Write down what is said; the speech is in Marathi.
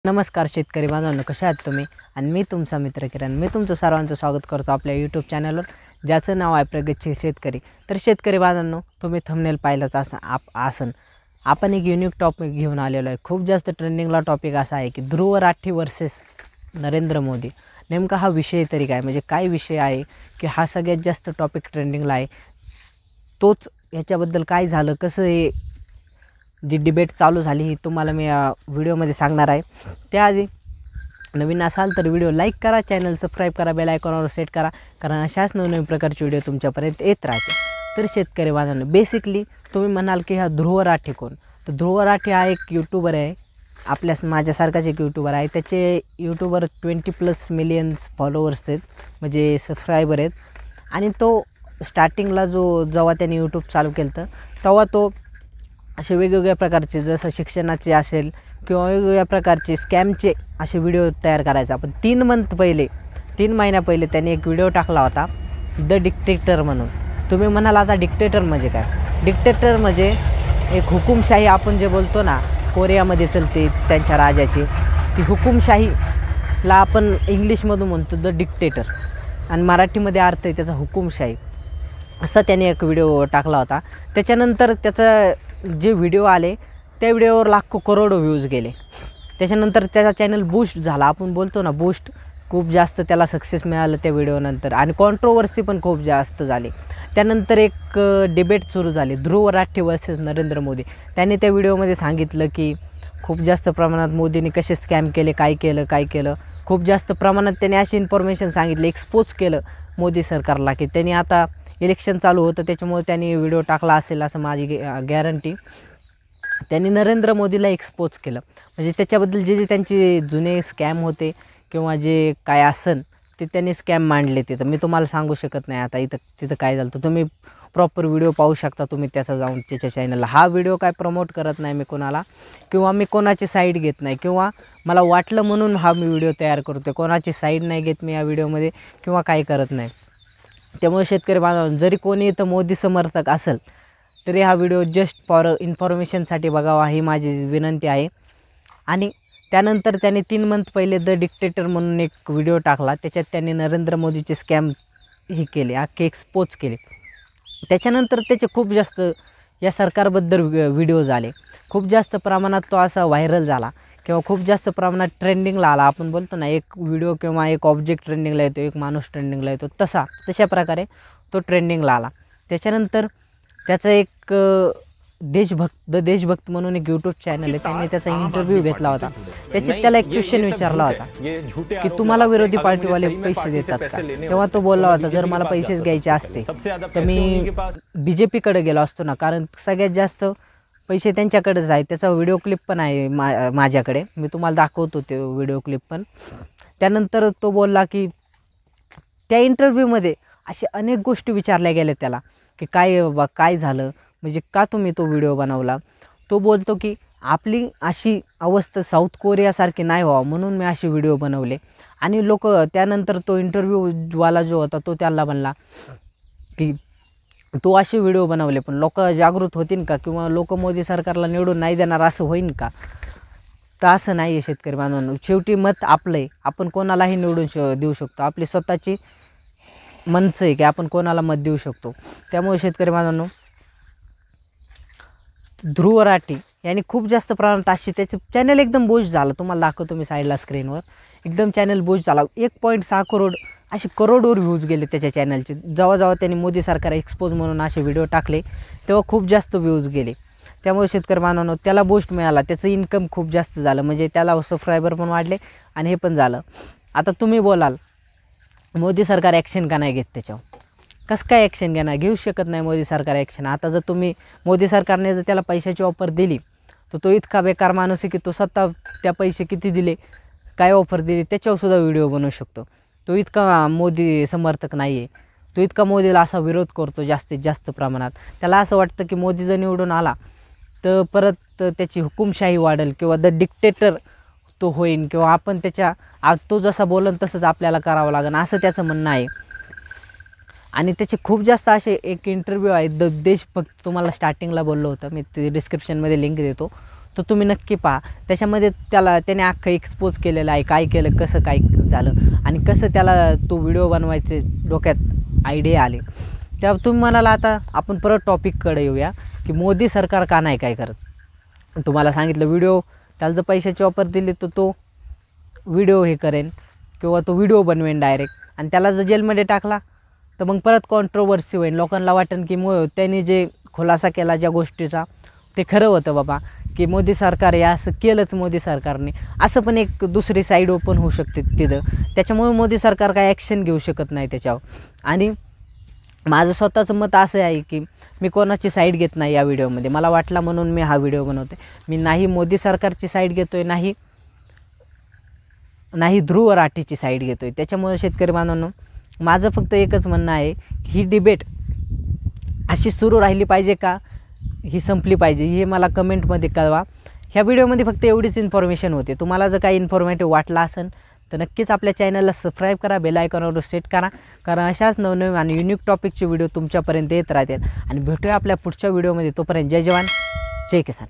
नमस्कार शेतकरी बांधवांनो, कशा आहात तुम्ही? आणि मी तुमचा मित्र किरण. मी तुमचं सर्वांचं स्वागत करतो आपल्या यूट्यूब चॅनलवर, ज्याचं नाव आहे प्रगतशील शेतकरी. तर शेतकरी बांधवांनो, तुम्ही थंबनेल पाहिलंच असं आपण एक युनिक टॉपिक घेऊन आलेलो आहे. खूप जास्त ट्रेंडिंगला टॉपिक असा आहे की ध्रुव राठी वर्सेस नरेंद्र मोदी. नेमका हा विषय तरी काय, म्हणजे काय विषय आहे की हा सगळ्यात जास्त टॉपिक ट्रेंडिंगला आहे? तोच ह्याच्याबद्दल काय झालं, कसं हे जी डिबेट चालू झाली ही तुम्हाला मी या व्हिडिओमध्ये सांगणार आहे. त्याआधी नवीन असाल तर व्हिडिओ लाईक करा, चॅनल सबस्क्राईब करा, बेल आयकॉनवर सेट करा, कारण अशाच नवनवीन प्रकारचे व्हिडिओ तुमच्यापर्यंत येत राहते. तर शेतकरी बांधवांनो, बेसिकली तुम्ही म्हणाल की हा ध्रुव राठी कोण? तर ध्रुव राठी हा एक यूट्यूबर आहे, माझ्यासारखाच एक यूट्यूबर आहे. त्याचे यूट्यूबर 20+ मिलियन्स फॉलोअर्स आहेत, म्हणजे सबस्क्रायबर आहेत. आणि तो स्टार्टिंगला जेव्हा त्याने यूट्यूब चालू केलं तेव्हा तो असे वेगवेगळ्या प्रकारचे, जसं शिक्षणाचे असेल किंवा वेगवेगळ्या प्रकारचे स्कॅमचे असे व्हिडिओ तयार करायचा. पण 3 महिन्या पहिले त्याने एक व्हिडिओ टाकला होता, द डिक्टेटर म्हणून. तुम्ही म्हणाल आता डिक्टेटर म्हणजे काय? डिक्टेटर म्हणजे एक हुकुमशाही, आपण जे बोलतो ना कोरियामध्ये चलते त्यांच्या राजाची, ती हुकुमशाहीला आपण इंग्लिशमधून म्हणतो द डिक्टेटर, आणि मराठीमध्ये अर्थ आहे त्याचा हुकुमशाही. असा त्याने एक व्हिडिओ टाकला होता. त्याच्यानंतर त्याचं जे व्हिडिओ आले त्या व्हिडिओवर लाखो करोडो व्ह्यूज गेले. त्याच्यानंतर त्याचा चॅनल बूस्ट झाला, आपण बोलतो ना बूस्ट, खूप जास्त त्याला सक्सेस मिळालं त्या व्हिडिओनंतर. आणि कॉन्ट्रोवर्सी पण खूप जास्त झाली. त्यानंतर एक डिबेट सुरू झाली, ध्रुव राठी वर्सेस नरेंद्र मोदी. त्याने त्या व्हिडिओमध्ये सांगितलं की खूप जास्त प्रमाणात मोदींनी कसे स्कॅम केले, काय केलं. खूप जास्त प्रमाणात त्याने अशी इन्फॉर्मेशन सांगितली, एक्सपोज केलं मोदी सरकारला, की त्यांनी आता इलेक्शन चालू होतं त्याच्यामुळे त्यांनी व्हिडिओ टाकला असेल असं माझी गॅरंटी. त्यांनी नरेंद्र मोदीला एक्सपोज केलं, म्हणजे त्याच्याबद्दल जे त्यांचे जुने स्कॅम होते किंवा जे काय असन ते त्यांनी स्कॅम मांडले. तिथं मी तुम्हाला सांगू शकत नाही आता तिथं काय झालं. तर तुम्ही प्रॉपर व्हिडिओ पाहू शकता तुम्ही त्याचा जाऊन त्याच्या चॅनलला. हा व्हिडिओ काय प्रमोट करत नाही मी कोणाला, किंवा मी कोणाची साईड घेत नाही, किंवा मला वाटलं म्हणून हा मी व्हिडिओ तयार करतो. कोणाची साईड नाही घेत मी या व्हिडिओमध्ये, किंवा काही करत नाही. त्यामुळे शेतकरी बांधवांनो, जरी कोणी इथं मोदी समर्थक असेल तरी हा व्हिडिओ जस्ट फॉर इन्फॉर्मेशनसाठी बघावा ही माझी विनंती आहे. आणि त्यानंतर त्याने 3 मंथ पहिले द डिक्टेटर म्हणून एक व्हिडिओ टाकला, त्याच्यात त्यांनी नरेंद्र मोदीचे स्कॅम हे केले, अख्खे एक्सपोज केले. त्याच्यानंतर त्याचे खूप जास्त या सरकारबद्दल व्हिडिओज आले, खूप जास्त प्रमाणात तो असा व्हायरल झाला किंवा खूप जास्त प्रमाणात ट्रेंडिंगला आला. आपण बोलतो ना एक व्हिडिओ किंवा एक ऑब्जेक्ट ट्रेंडिंगला येतो, एक माणूस ट्रेंडिंगला येतो, तशा प्रकारे तो ट्रेंडिंगला आला. त्याच्यानंतर त्याचा एक द देशभक्त म्हणून एक यूट्यूब चॅनल आहे, त्यांनी त्याचा इंटरव्ह्यू घेतला होता. त्याच्यात त्याला एक क्वेश्चन विचारला होता की तुम्हाला विरोधी पार्टीवाले पैसे देतात का? तेव्हा तो बोलला होता, जर मला पैसेच घ्यायचे असते तर मी BJPकडे गेलो असतो ना, कारण सगळ्यात जास्त पैसे त्यांच्याकडेच आहेत. त्याचा व्हिडिओ क्लिप पण आहे माझ्याकडे, मी तुम्हाला दाखवतो ते व्हिडिओ क्लिप पण. त्यानंतर तो बोलला की त्या इंटरव्ह्यूमध्ये असे अनेक गोष्टी विचारल्या गेल्या त्याला, की काय झालं, म्हणजे का तुम्ही तो व्हिडिओ बनवला. तो बोलतो की आपली अशी अवस्था साऊथ कोरियासारखी नाही व्हावं म्हणून मी असे व्हिडिओ बनवले. आणि लोक त्यानंतर तो इंटरव्ह्यूवाला जो होता तो त्याला म्हणला की तो असे व्हिडिओ बनवले पण लोक जागृत होतील का, किंवा लोक मोदी सरकारला निवडून नाही देणार असं होईन का? तर असं नाही आहे शेतकरी बांधवांनो. शेवटी मत आपलं आहे, आपण कोणालाही निवडून देऊ शकतो. आपली स्वतःची मनचं आहे की आपण कोणाला मत देऊ शकतो. त्यामुळे शेतकरी बांधवांनो, ध्रुव राठी यांनी खूप जास्त प्रमाणात अशी त्याचं चॅनल एकदम बूस्ट झालं. तुम्हाला दाखवतो मी साईडला स्क्रीनवर, एकदम चॅनल बूस्ट झाला. 1.6 करोड असे करोडवर व्ह्यूज गेले त्याच्या चॅनलचे. जेव्हा त्यांनी मोदी सरकार एक्सपोज म्हणून असे व्हिडिओ टाकले तेव्हा खूप जास्त व्ह्यूज गेले. त्यामुळे शेतकरी बांधवांनो, त्याला बूस्ट मिळाला, त्याचं इन्कम खूप जास्त झालं, म्हणजे त्याला सबस्क्रायबर पण वाढले आणि हे पण झालं. आता तुम्ही बोलाल मोदी सरकार ॲक्शन का नाही घेत त्याच्यावर? कसं काय ॲक्शन घेणार? घेऊ शकत नाही मोदी सरकार ॲक्शन. आता जर तुम्ही मोदी सरकारने जर त्याला पैशाची ऑफर दिली तर तो इतका बेकार माणूस आहे की तो स्वतः त्या पैसे किती दिले, काय ऑफर दिली त्याच्यावर सुद्धा व्हिडिओ बनवू शकतो. तो इतका मोदी समर्थक नाही आहे, तो इतका मोदीला असा विरोध करतो जास्तीत जास्त प्रमाणात. त्याला असं वाटतं की मोदी जर निवडून आला तर परत त्याची हुकुमशाही वाढेल किंवा द डिक्टेटर तो होईन, किंवा आपण तो जसा बोलन तसंच आपल्याला करावं लागेल, असं त्याचं म्हणणं आहे. आणि त्याचे खूप जास्त असे एक इंटरव्ह्यू आहे द देशभक्त, तुम्हाला स्टार्टिंगला बोललो होतं मी, ते डिस्क्रिप्शनमध्ये लिंक देतो, तो तुम्ही नक्की पहा. त्याच्यामध्ये त्याने अख्खं एक्सपोज केलेलं आहे, काय केलं, कसं काय झालं आणि कसं त्याला तो व्हिडिओ बनवायचे डोक्यात आयडिया आले. तेव्हा तुम्ही म्हणाला आता आपण परत टॉपिककडे येऊया की मोदी सरकार का नाही काय करत. तुम्हाला सांगितलं व्हिडिओ त्याला जर पैशाची ऑफर दिली तर तो व्हिडिओ हे करेन किंवा तो व्हिडिओ बनवेन डायरेक्ट, आणि त्याला जर जेलमध्ये टाकला तर मग परत कॉन्ट्रोवर्सी होईल. लोकांना वाटेल की त्यांनी जे खुलासा केला ज्या गोष्टीचा ते खरं होतं बाबा, की मोदी सरकार हे असं केलंच मोदी सरकारने, असं पण एक दुसरी साईड ओपन होऊ शकते तिथं. त्याच्यामुळे मोदी सरकार काय ॲक्शन घेऊ शकत नाही त्याच्यावर. आणि माझं स्वतःचं मत असं आहे की मी कोणाची साईड घेत नाही या व्हिडिओमध्ये. मला वाटला म्हणून मी हा व्हिडिओ बनवते. मी नाही मोदी सरकारची साईड घेतो आहे, नाही ध्रुव राठीची साईड घेतो आहे. त्याच्यामुळे शेतकरी बांधवांनो, माझं फक्त एकच म्हणणं आहे, ही डिबेट अशी सुरू राहिली पाहिजे का ही संपली पाहिजे, हे मला कमेंटमध्ये कळवा. ह्या व्हिडिओमध्ये फक्त एवढीच इन्फॉर्मेशन होते. तुम्हाला जर काही इन्फॉर्मेटिव्ह वाटला असेल तर नक्कीच आपल्या चॅनलला सबस्क्राईब करा, बेल आयकॉनवर सेट करा, कारण अशाच नवनवीन आणि युनिक टॉपिकचे व्हिडिओ तुमच्यापर्यंत येत राहतील. आणि भेटूया आपल्या पुढच्या व्हिडिओमध्ये. तोपर्यंत जय जवान जय किसान.